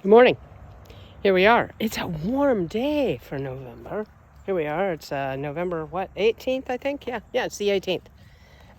Good morning. Here we are. It's a warm day for November. Here we are. It's November, what, 18th, I think? Yeah, it's the 18th.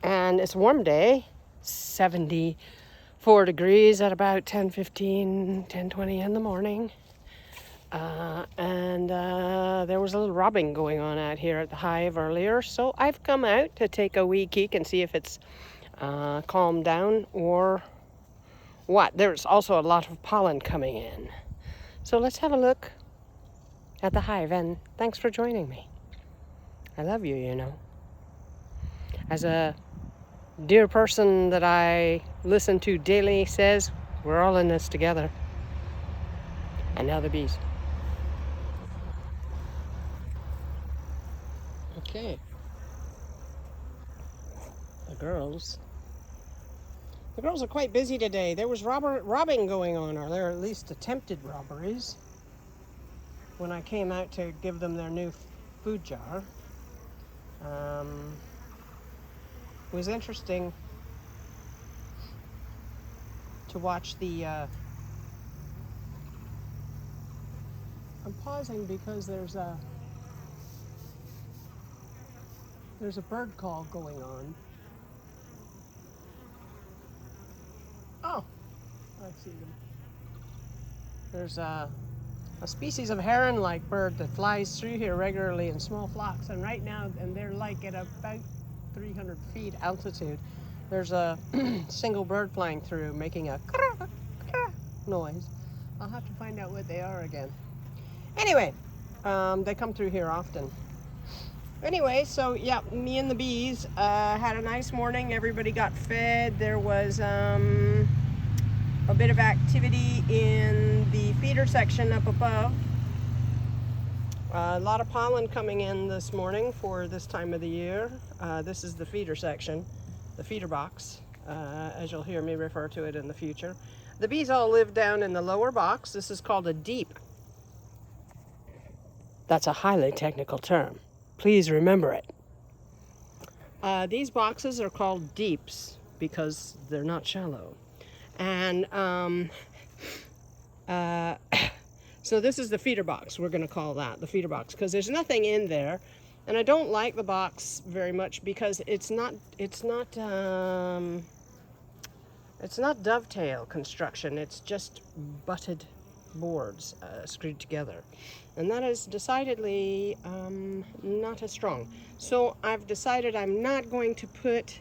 And it's a warm day, 74 degrees at about 10:20 in the morning. And there was a little robbing going on out here at the hive earlier. So I've come out to take a wee peek and see if it's calmed down or what. There's also a lot of pollen coming in. So let's have a look at the hive, and thanks for joining me. I love you, you know. As a dear person that I listen to daily says, we're all in this together. And now the bees. Okay. The girls. The girls are quite busy today. There was robbing going on, or there at least attempted robberies, when I came out to give them their new food jar. It was interesting to watch the I'm pausing because there's a bird call going on. Oh, I see them. There's a species of heron-like bird that flies through here regularly in small flocks, and right now, and they're like at about 300 feet altitude, there's a single bird flying through making a noise. I'll have to find out what they are again. Anyway, they come through here often. Anyway, so yeah, me and the bees had a nice morning. Everybody got fed. There was a bit of activity in the feeder section up above. A lot of pollen coming in this morning for this time of the year. This is the feeder section, the feeder box, as you'll hear me refer to it in the future. The bees all live down in the lower box. This is called a deep. That's a highly technical term. Please remember it. These boxes are called deeps because they're not shallow. And so this is the feeder box. We're going to call that the feeder box because there's nothing in there. And I don't like the box very much because it's not dovetail construction. It's just butted boards screwed together. And that is decidedly not as strong. So I've decided I'm not going to put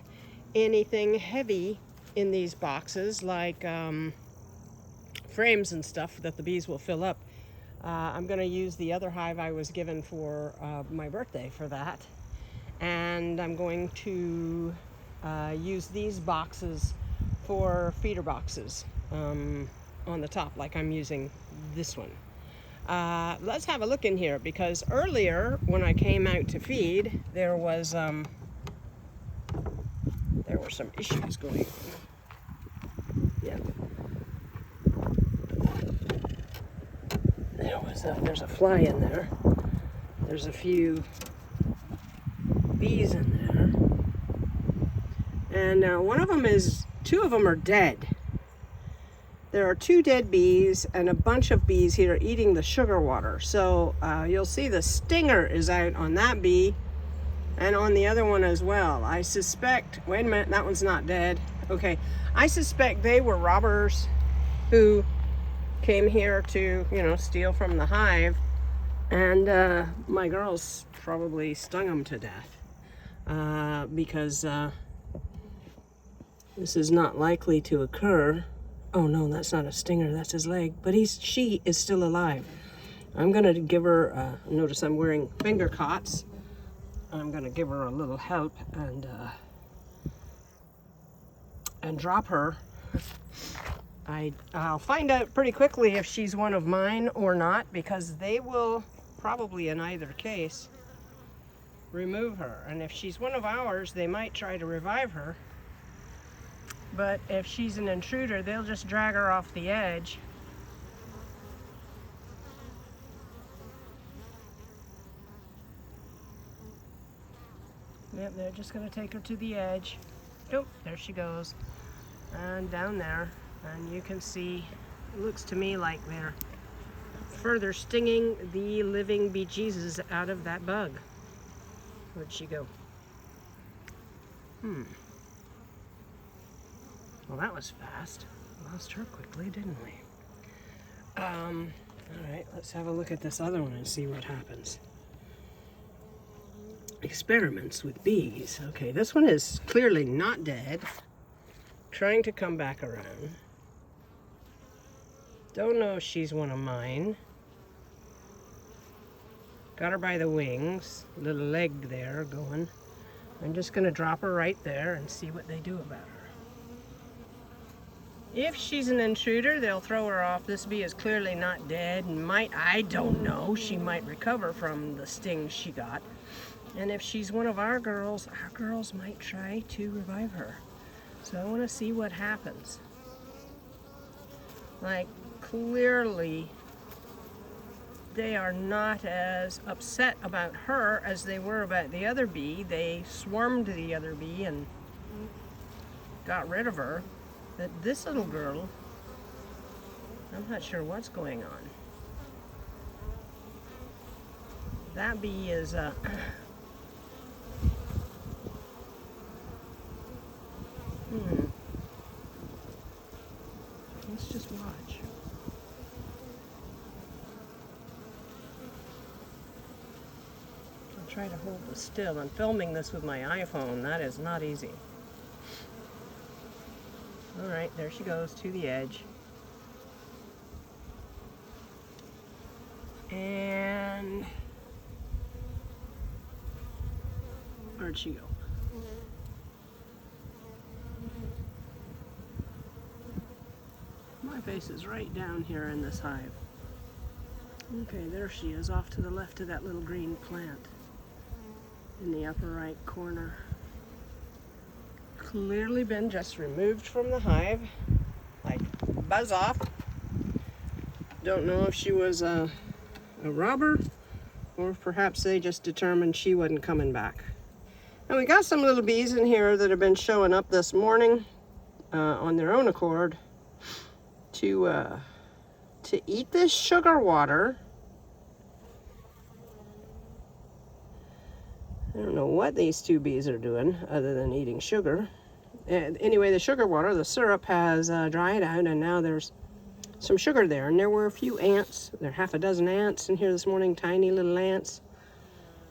anything heavy in these boxes like frames and stuff that the bees will fill up. I'm going to use the other hive I was given for my birthday for that. And I'm going to use these boxes for feeder boxes on the top, like I'm using this one. Let's have a look in here because earlier when I came out to feed, there were some issues going on. Yeah. There's a fly in there. There's a few bees in there. And two of them are dead. There are 2 dead bees and a bunch of bees here eating the sugar water. So you'll see the stinger is out on that bee and on the other one as well. I suspect, wait a minute, that one's not dead. Okay, I suspect they were robbers who came here to, steal from the hive. And my girls probably stung them to death because this is not likely to occur. Oh no, that's not a stinger, that's his leg. But she is still alive. I'm gonna give her, notice I'm wearing finger cots. I'm gonna give her a little help and drop her. I'll find out pretty quickly if she's one of mine or not because they will probably in either case remove her. And if she's one of ours, they might try to revive her. But if she's an intruder, they'll just drag her off the edge. Yep, they're just going to take her to the edge. Oh, there she goes. And down there. And you can see It looks to me like they're further stinging the living bejesus out of that bug. Where'd she go? Well, that was fast. Lost her quickly, didn't we? All right, let's have a look at this other one and see what happens. Experiments with bees. Okay, this one is clearly not dead. Trying to come back around. Don't know if she's one of mine. Got her by the wings, little leg there going. I'm just gonna drop her right there and see what they do about her. If she's an intruder, they'll throw her off. This bee is clearly not dead and might, I don't know, she might recover from the stings she got. And if she's one of our girls might try to revive her. So I want to see what happens. Like, clearly, they are not as upset about her as they were about the other bee. They swarmed the other bee and got rid of her. But this little girl, I'm not sure what's going on. That bee is Let's just watch. I'll try to hold this still. I'm filming this with my iPhone. That is not easy. All right, there she goes to the edge. And where'd she go? My face is right down here in this hive. Okay, there she is, off to the left of that little green plant in the upper right corner. Clearly been just removed from the hive, like buzz off. Don't know if she was a robber or if perhaps they just determined she wasn't coming back. And we got some little bees in here that have been showing up this morning on their own accord to eat this sugar water. I don't know what these two bees are doing other than eating sugar. And anyway, the sugar water, the syrup has dried out, and now there's some sugar there. And there were a few ants. There are half a dozen ants in here this morning, tiny little ants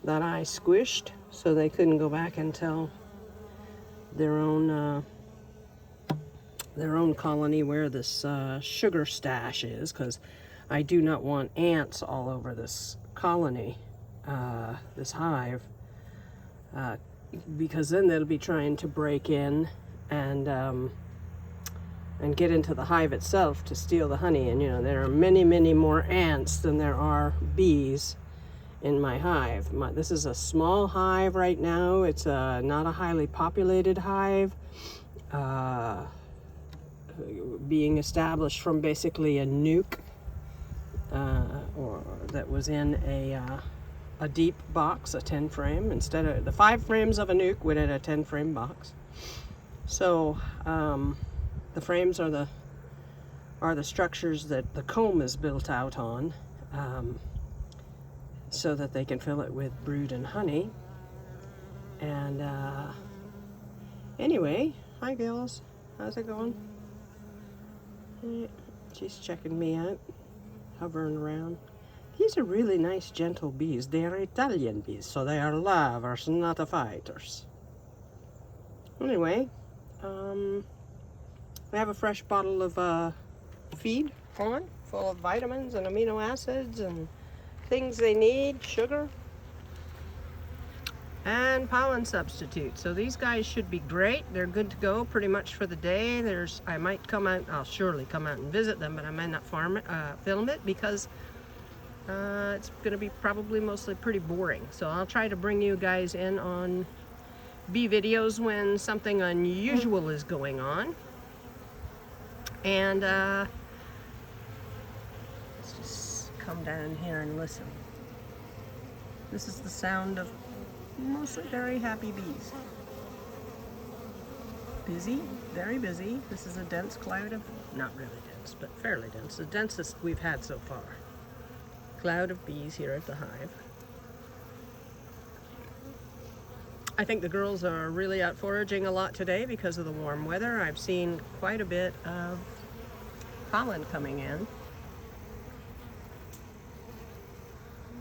that I squished so they couldn't go back and tell their own colony where this sugar stash is, because I do not want ants all over this colony, this hive, because then they'll be trying to break in and get into the hive itself to steal the honey. And you know, there are many, many more ants than there are bees in my hive. This is a small hive right now. It's not a highly populated hive. Being established from basically a nuke or that was in a deep box, a 10 frame, instead of the 5 frames of a nuke within a 10 frame box. So the frames are the structures that the comb is built out on, so that they can fill it with brood and honey. And anyway, hi girls, how's it going? She's checking me out, hovering around. These are really nice, gentle bees. They are Italian bees, so they are lovers, not fighters. Anyway, I have a fresh bottle of feed on, full of vitamins and amino acids and things they need, sugar, and pollen substitute. So these guys should be great. They're good to go pretty much for the day. I might come out, I'll surely come out and visit them, but I might not film it because it's gonna be probably mostly pretty boring. So I'll try to bring you guys in on bee videos when something unusual is going on. And let's just come down here and listen. This is the sound of mostly very happy bees. Busy, very busy. This is a dense cloud of, not really dense. dense, but fairly dense. The densest we've had so far. Cloud of bees here at the hive. I think the girls are really out foraging a lot today because of the warm weather. I've seen quite a bit of pollen coming in,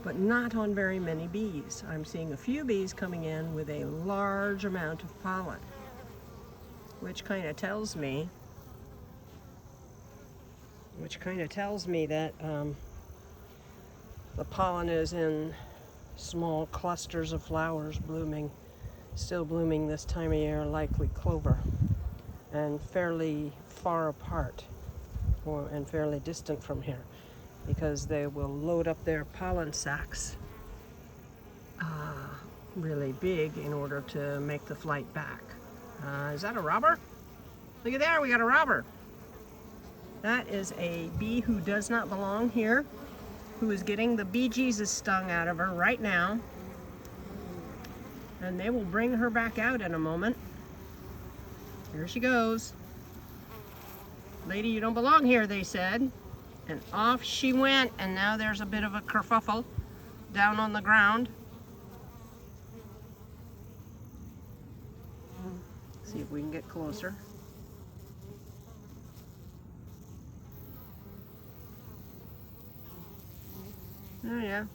but not on very many bees. I'm seeing a few bees coming in with a large amount of pollen, which kind of tells me that the pollen is in small clusters of flowers blooming, still blooming this time of year, likely clover, and fairly far apart and fairly distant from here, because they will load up their pollen sacs really big in order to make the flight back. Is that a robber? Look at there, we got a robber. That is a bee who does not belong here, who is getting the bee Jesus stung out of her right now. And they will bring her back out in a moment. Here she goes. Lady, you don't belong here, they said. And off she went, and now there's a bit of a kerfuffle down on the ground. See if we can get closer. Oh yeah.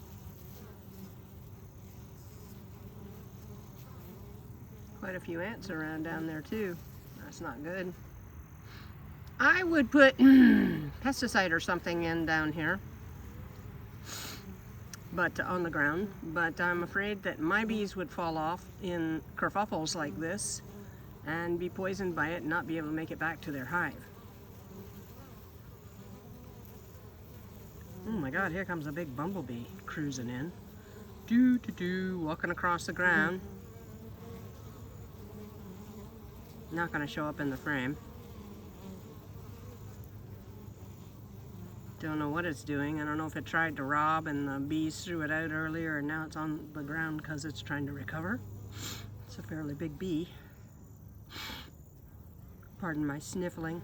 Quite a few ants around down there too. That's not good. I would put pesticide or something in down here, but on the ground. But I'm afraid that my bees would fall off in kerfuffles like this and be poisoned by it and not be able to make it back to their hive. Oh my God, here comes a big bumblebee cruising in. Walking across the ground. Not going to show up in the frame. Don't know what it's doing. I don't know if it tried to rob and the bees threw it out earlier and now it's on the ground because it's trying to recover. It's a fairly big bee. Pardon my sniffling.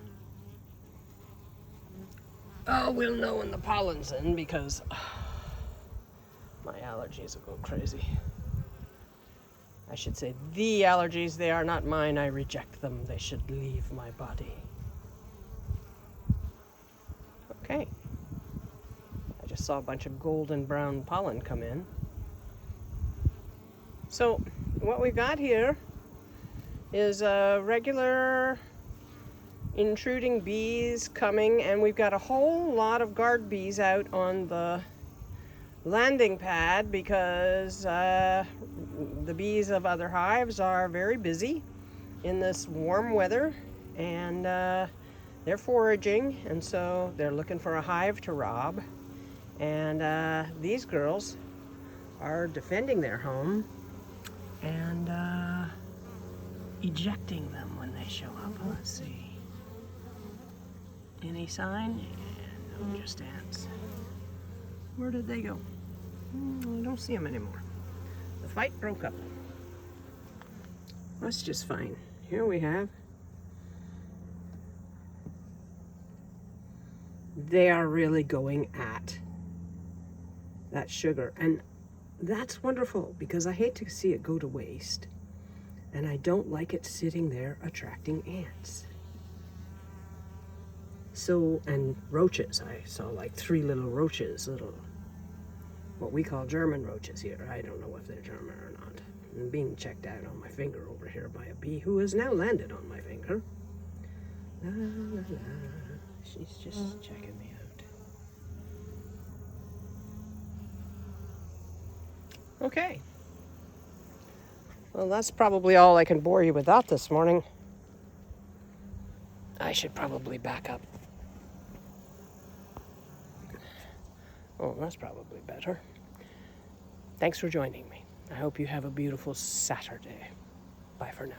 Oh, we'll know when the pollen's in because my allergies are going crazy. I should say the allergies, they are not mine. I reject them. They should leave my body. Okay. I just saw a bunch of golden brown pollen come in. So what we've got here is a regular intruding bees coming, and we've got a whole lot of guard bees out on the landing pad because the bees of other hives are very busy in this warm weather, and they're foraging, and so they're looking for a hive to rob. And these girls are defending their home and ejecting them when they show up. Let's see. Any sign? Yeah, no, just ants. Where did they go? I don't see them anymore. The fight broke up. That's just fine. Here we have. They are really going at that sugar. And that's wonderful because I hate to see it go to waste. And I don't like it sitting there attracting ants. So, and roaches. I saw like 3 little roaches, what we call German roaches here. I don't know if they're German or not. I'm being checked out on my finger over here by a bee who has now landed on my finger. La, la, la. She's just checking me out. Okay. Well, that's probably all I can bore you with that this morning. I should probably back up. Oh, that's probably better. Thanks for joining me. I hope you have a beautiful Saturday. Bye for now.